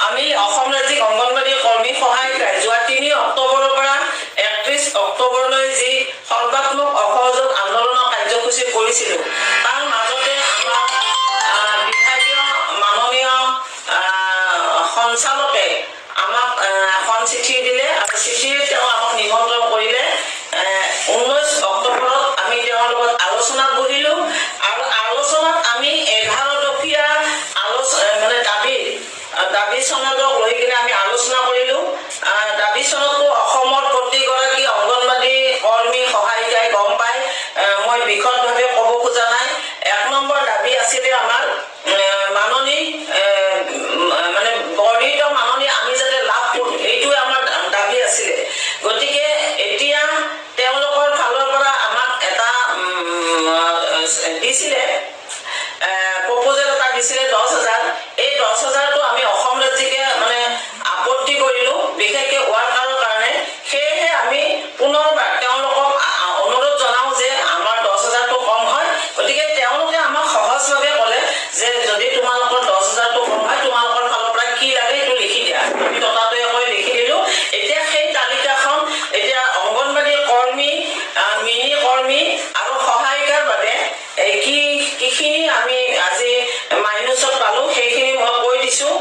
আমি অসম ৰাজ্যিক অংগনবাড়ী কৰ্মী সহায়িকাই যোৱা ৩ অক্টোবৰৰ পৰা ৩১ অক্টোবৰলৈ যি সৰ্বাত্মক অসহযোগ আন্দোলনৰ কাৰ্যসূচী কৰিছিলোঁ তাৰ মাজতে আমাৰ বিভাগীয় মাননীয় সঞ্চালকে আমাক এখন চিঠি দিলে আৰু চিঠিৰে তেওঁ আমাক নিমন্ত্ৰণ কৰিলে। 19 অক্টোবৰত আমি তেওঁৰ লগত আলোচনাত বহিলোঁ আৰু আলোচনাত আমি 11 দফীয়া মানে দাবী চনদক লৈ কিনে আমি আলোচনা কৰিলোঁ। দাবী চনদটো অসমৰ প্ৰতিগৰাকী অংগনবাড়ী কৰ্মী সহায়িকাই গম পায়, মই বিশদভাৱে ক'ব খোজা নাই। 1 নম্বৰ দাবী আছিলে আমাৰ মাননী মানে বৰ্ধিত মাননী আমি যাতে লাভ কৰোঁ, এইটোৱে আমাৰ দাবী আছিলে। গতিকে এতিয়া তেওঁলোকৰ ফালৰ পৰা আমাক এটা দিছিলে প্ৰপ'জেল এটা দিছিলে 10,000। এই 10,000টো আমি অসম ৰাজ্যিকে মানে আপত্তি কৰিলোঁ, বিশেষকৈ ৱাৰ্কাৰৰ কাৰণে। সেয়েহে আমি পুনৰবাৰ তেওঁলোকক অনুৰোধ জনাওঁ যে আমাৰ 10,000টো কম হয়। গতিকে তেওঁলোকে আমাক সহজভাৱে ক'লে যে যদি তোমালোকৰ 10,000টো কম হয় তোমালোকৰ ফালৰ পৰা কি লাগে এইটো লিখি দিয়া। আমি তথাপিও কৈ লিখি দিলোঁ। এতিয়া সেই তালিকাখন এতিয়া অংগনবাড়ী কৰ্মী, মিনি কৰ্মী আৰু সহায়িকাৰ বাবে কিখিনি আমি আজি মাইনাছত পালোঁ সেইখিনি মই কৈ দিছোঁ।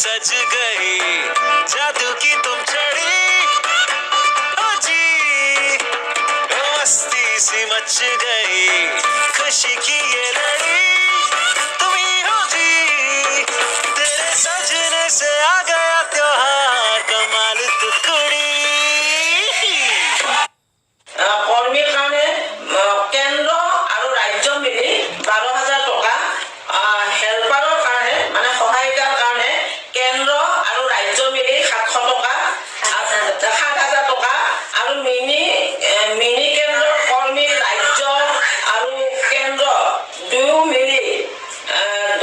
सज गई जादू की तुम चढ़ी ओ जी मस्ती सी मच गई खुशी की ये लड़ी तुम ही हो जी तेरे सजने से आ गया त्योहार कमाल तू कुड़ी। কৰ্মীৰ কাৰণে কেন্দ্ৰ আৰু ৰাজ্য মিলি 12,000 টকা, হেল্পাৰৰ কাৰণে মানে সহায়িকাৰ কাৰণে কেন্দ্ৰ আৰু ৰাজ্য মিলি 700 টকা, 7,000 টকা আৰু মিনি কেন্দ্ৰৰ কৰ্মী ৰাজ্য আৰু কেন্দ্ৰ দুয়ো মিলি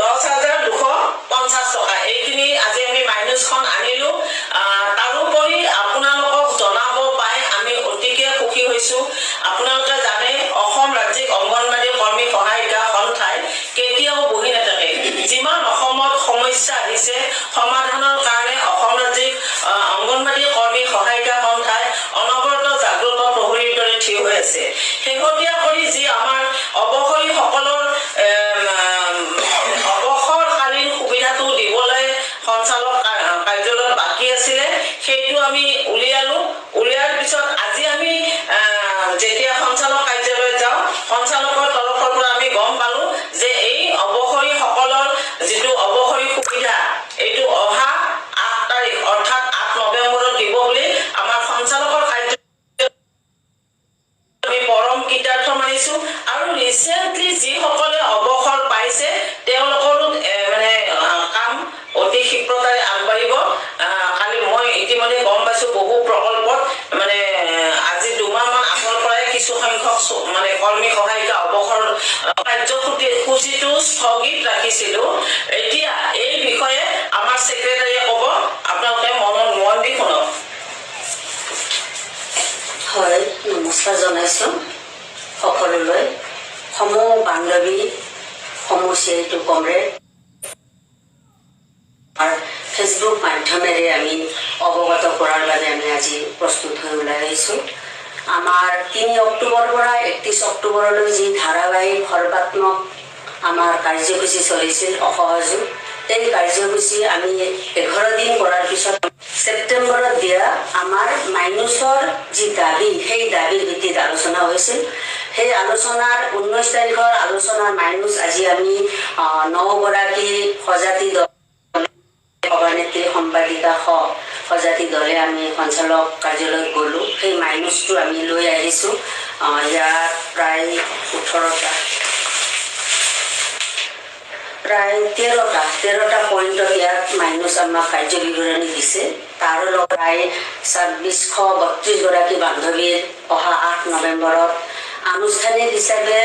10,250 টকা। এইখিনি আজি আমি মাইনাছখন আনিলোঁ। তাৰোপৰি আপোনালোকক জনাব পাই আমি অতিকে সুখী হৈছোঁ। আপোনালোকে জানে অসম ৰাজ্যিক অংগনবাড়ী কৰ্মী সহায়িকা সন্থাই কেতিয়াও বহি নাথাকে। যিমান অসমত সমস্যা আহিছে সমাধানৰ কাৰণে অসম ৰাজ্যিক অংগনবাড়ী কৰ্মী সহায়িকা সন্থাই অনবৰত জাগ্ৰত প্ৰহৰীৰ দৰে থিয় হৈ আছে। শেহতীয়া কৰি যি আমাৰ অৱসৰীসকলৰ অৱসৰকালীন সুবিধাটো দিবলৈ সঞ্চালক কাৰ্যালয়ত বাকী আছিলে, সেইটো আমি উলিয়ালোঁ। উলিয়াৰ পিছত আজি আমি যেতিয়া সঞ্চালক কাৰ্যালয়ত যাওঁ সঞ্চালকৰ তৰফৰ পৰা আমি গম পালোঁ যে এই অৱসৰীসকলৰ যিটো অৱসৰী সুবিধা এইটো অহা 8 তাৰিখ অৰ্থাৎ 8 নৱেম্বৰত দিব বুলি আমাৰ সঞ্চালকৰ কাৰ্যালয় আমি পৰম কৃতাৰ্থ মানিছোঁ। আৰু ৰিচেণ্টলি যিসকলে অৱসৰ পাইছে তেওঁলোকৰো মানে কাম অতি ক্ষীপ্ৰতাৰে আগবাঢ়িব। কালি মই ইতিমধ্যে গম পাইছোঁ বহু প্ৰকল্পত মানে আজি 2 মাহমান আগৰ পৰাই কিছু সংখ্যক মানে কৰ্মী সহায়িকা অৱসৰ কাৰ্যসূচীটো স্থগিত ৰাখিছিলোঁ। এতিয়া এই বিষয়ে আমাৰ ছেক্ৰেটাৰীয়ে ক'ব, আপোনালোকে মন দি শুনক। হয়, নমস্কাৰ জনাইছোঁ সকলোলৈ। সমূহ বান্ধৱী, সমূহ চিআইটি কমৰেড ফেচবুক মাধ্যমেৰে আমি অৱগত কৰাৰ বাবে আমি আজি প্ৰস্তুত হৈ ওলাই আহিছোঁ। আমাৰ 3 অক্টোবৰৰ পৰা 31 অক্টোবৰলৈ যি ধাৰাবাহিক সৰ্বাত্মক আমাৰ কাৰ্যসূচী চলিছিল অসহযোগ, এই কাৰ্যসূচী আমি 11 দিন কৰাৰ পিছত ছেপ্টেম্বৰত দিয়া আমাৰ মাইনাছৰ যি দাবী সেই দাবীৰ ভিত্তিত আলোচনা হৈছিল। সেই আলোচনাৰ 19 তাৰিখৰ আলোচনাৰ মাইনাছ আজি আমি 9 গৰাকী সজাতি দল সভানেত্ৰী সম্পাদিকা সজাতি দলে আমি সঞ্চালক কাৰ্যালয়ত গ'লোঁ। সেই মাইনাছটো আমি লৈ আহিছোঁ। ইয়াত প্ৰায় 13টা পইণ্টত ইয়াত মাইনাছ আমাক কাৰ্য বিৱৰণী দিছে। তাৰ লগত প্ৰায় 2,632 গৰাকী বান্ধৱীৰ অহা 8 নৱেম্বৰত আনুষ্ঠানিক হিচাপে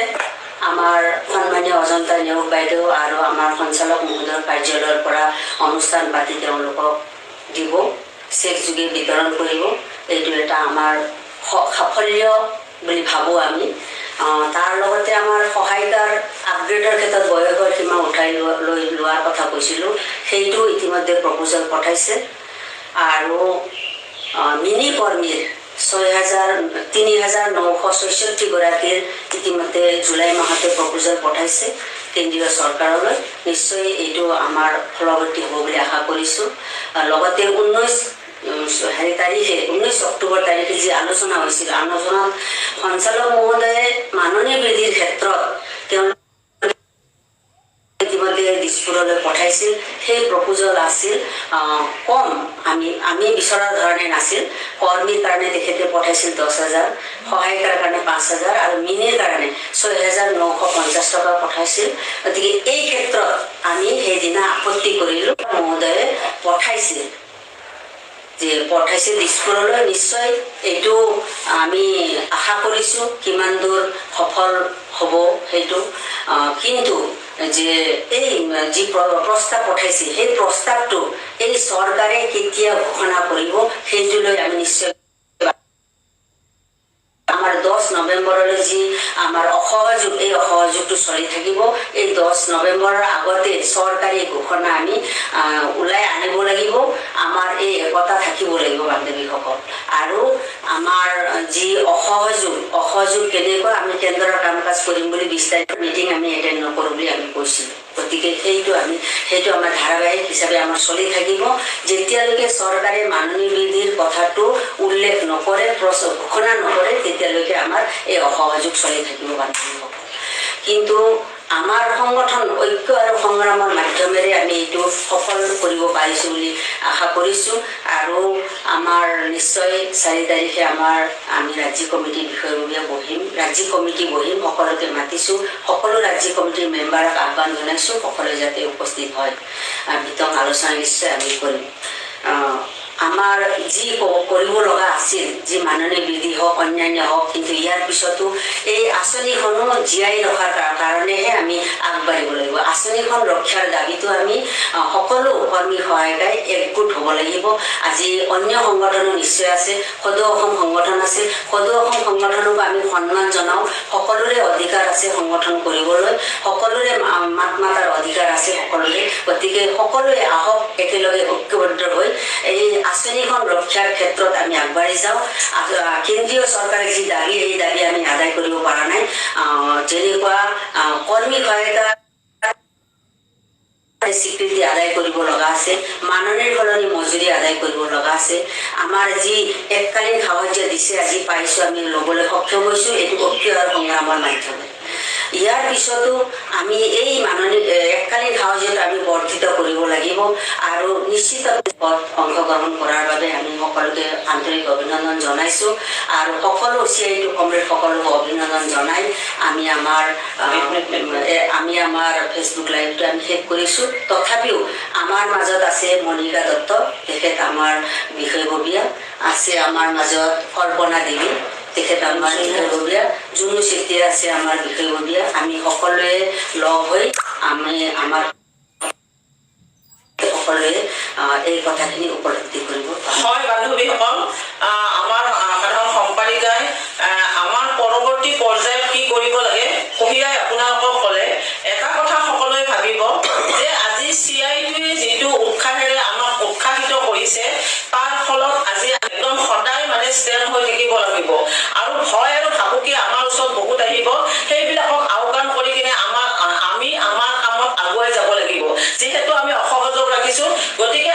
আমাৰ অজন্তা নেওগ বাইদেউ আৰু আমাৰ সঞ্চালক মহোদয়ৰ কাৰ্যালয়ৰ পৰা অনুষ্ঠান পাতি তেওঁলোকক দিব, চেক যোগে বিতৰণ কৰিব। এইটো এটা আমাৰ সাফল্য বুলি ভাবোঁ আমি। তাৰ লগতে আমাৰ সহায়িকাৰ আপগ্ৰেডৰ ক্ষেত্ৰত বয়সৰ সীমা উঠাই লোৱাৰ কথা কৈছিলোঁ, সেইটো ইতিমধ্যে প্ৰপ'জেল পঠাইছে। আৰু মিনি কৰ্মীৰ ৩,৯৬৬ গৰাকীৰ ইতিমধ্যে জুলাই মাহতে প্ৰপ'জেল পঠাইছে কেন্দ্ৰীয় চৰকাৰলৈ। নিশ্চয় এইটো আমাৰ ফলৱৰ্তী হ'ব বুলি আশা কৰিছোঁ। লগতে 19 অক্টোবৰ তাৰিখে যি আলোচনা হৈছিল, আলোচনাত সঞ্চালক মহোদয়ে মাননি বৃদ্ধিৰ ক্ষেত্ৰত তেওঁলোকে ইতিমধ্যে দিছপুৰলৈ পঠাইছিল। সেই প্ৰপ'জেল আছিল কম, আমি বিচৰাৰ ধৰণে নাছিল। কৰ্মীৰ কাৰণে তেখেতে পঠাইছিল 10,000, সহায়িকাৰ কাৰণে 5,000 আৰু মিনিৰ কাৰণে 6,950 টকা পঠাইছিল। গতিকে এই ক্ষেত্ৰত আমি সেইদিনা আপত্তি কৰিলোঁ। মহোদয়ে পঠাইছিল দিছপুৰলৈ। নিশ্চয় এইটো আমি আশা কৰিছোঁ কিমান দূৰ সফল হ'ব সেইটো। কিন্তু যে এই যি প্ৰস্তাৱ পঠাইছিল সেই প্ৰস্তাৱটো এই চৰকাৰে কেতিয়া ঘোষণা কৰিব সেইটোলৈ আমি নিশ্চয় আমাৰ 10 নৱেম্বৰলৈ যি আমাৰ অসহযোগ, এই অসহযোগটো চলি থাকিব। এই 10 নৱেম্বৰৰ আগতে চৰকাৰী ঘোষণা আমি ওলাই আনিব লাগিব। আমাৰ এই একতা থাকিব লাগিব বান্ধৱীসকল। আৰু আমাৰ যি অসহযোগ কেনেকুৱা, আমি কেন্দ্ৰৰ কাম কাজ কৰিম বুলি 20 তাৰিখৰ মিটিং আমি এটেণ্ড নকৰোঁ বুলি আমি কৈছিলোঁ। গতিকে সেইটো আমাৰ ধাৰাবাহিক হিচাপে আমাৰ চলি থাকিব। যেতিয়ালৈকে চৰকাৰে মাননি বৃদ্ধিৰ কথাটো উল্লেখ নকৰে, ঘোষণা নকৰে, তেতিয়ালৈকে আমাৰ এই অসহযোগ চলি থাকিব বান্ধৱীসকল। কিন্তু আমাৰ সংগঠন ঐক্য আৰু সংগ্ৰামৰ মাধ্যমেৰে আমি এইটো সফল কৰিব পাৰিছোঁ বুলি আশা কৰিছোঁ। আৰু আমাৰ নিশ্চয় 4 তাৰিখে আমি ৰাজ্যিক কমিটিৰ বিষয়ববীয়া বহিম, ৰাজ্যিক কমিটি বহিম, সকলোকে মাতিছোঁ। সকলো ৰাজ্যিক কমিটিৰ মেম্বাৰক আহ্বান জনাইছোঁ, সকলোৱে যাতে উপস্থিত হয়। বিতং আলোচনা নিশ্চয় আমি কৰিম। আমাৰ যি কৰিব লগা আছিল, যি মাননি বৃদ্ধি হওক, অন্যান্য হওক, কিন্তু ইয়াৰ পিছতো এই আঁচনিখনো জীয়াই ৰখাৰ কাৰণেহে আমি আগবাঢ়িব লাগিব। আঁচনিখন ৰক্ষাৰ দাবীটো আমি সকলো কৰ্মী সহায়িকাই একগোট হ'ব লাগিব। আজি অন্য সংগঠনো নিশ্চয় আছে, সদৌ অসম সংগঠন আছে। সদৌ অসম সংগঠনক আমি সন্মান জনাওঁ। সকলোৰে অধিকাৰ আছে সংগঠন কৰিবলৈ, সকলোৰে মাত মাতাৰ অধিকাৰ আছে সকলোৰে। গতিকে সকলোৱে আহক, একেলগে ঐক্যবদ্ধ হৈ এই আঁচনিখন ৰক্ষাৰ ক্ষেত্ৰত আমি আগবাঢ়ি যাওঁ। কেন্দ্ৰীয় চৰকাৰে যি দাবী, এই দাবী আমি আদায় কৰিব পৰা নাই। যেনেকুৱা কৰ্মী সহায়তা স্বীকৃতি আদায় কৰিব লগা আছে, মাননিৰ সলনি মজুৰি আদায় কৰিব লগা আছে। আমাৰ যি এককালীন সাহায্য দিছে, আজি পাইছোঁ, আমি ল'বলৈ সক্ষম হৈছোঁ, এইটো ঐক্য আৰু সংগ্ৰামৰ মাধ্যমে। ইয়াৰ পিছতো আমি এই এককালীন সাহায্যটো আমি বৰ্ধিত কৰিব লাগিব। আৰু নিশ্চিত অংশগ্ৰহণ কৰাৰ বাবে আমি সকলোকে আন্তৰিক অভিনন্দন জনাইছোঁ। আৰু সকলো CITU কমৰেড সকলোকে অভিনন্দন জনাই আমি আমাৰ ফেচবুক লাইভটো আমি শেষ কৰিছোঁ। তথাপিও আমাৰ মাজত আছে মণিকা দত্ত, তেখেত আমাৰ বিষয়ববীয়া আছে। আমাৰ মাজত কল্পনা দেৱী, তেখেত আমাৰ বিষয়ববীয়া। জুনু চেতিয়া আছে আমাৰ বিষয়ববীয়া। আমি সকলোৱে লগ হৈ আমাৰ সকলোৱে এই কথাখিনি উপলব্ধি কৰিব। হয় বান্ধৱীসকল, আমাৰ সাধাৰণ সম্পাদিকাই আমাৰ পৰৱৰ্তী পৰ্যায়ত কি কৰিব লাগে কহিয়াই আপোনালোকক ক'লে। এটা কথা সকলোৱে ভাবিব যে আজি CITUৱে যিটো উৎসাহেৰে আমাক উৎসাহিত কৰিছে, তাৰ ফলত আজি একদম সদায় ষ্টেণ্ড হৈ থাকিব লাগিব। আৰু ভয় আৰু ভাবুকি আমাৰ ওচৰত বহুত আহিব, সেইবিলাকক আওকাণ কৰি কিনে আমি আমাৰ কামত আগুৱাই যাব লাগিব। যিহেতু আমি অসহযোগ ৰাখিছোঁ, গতিকে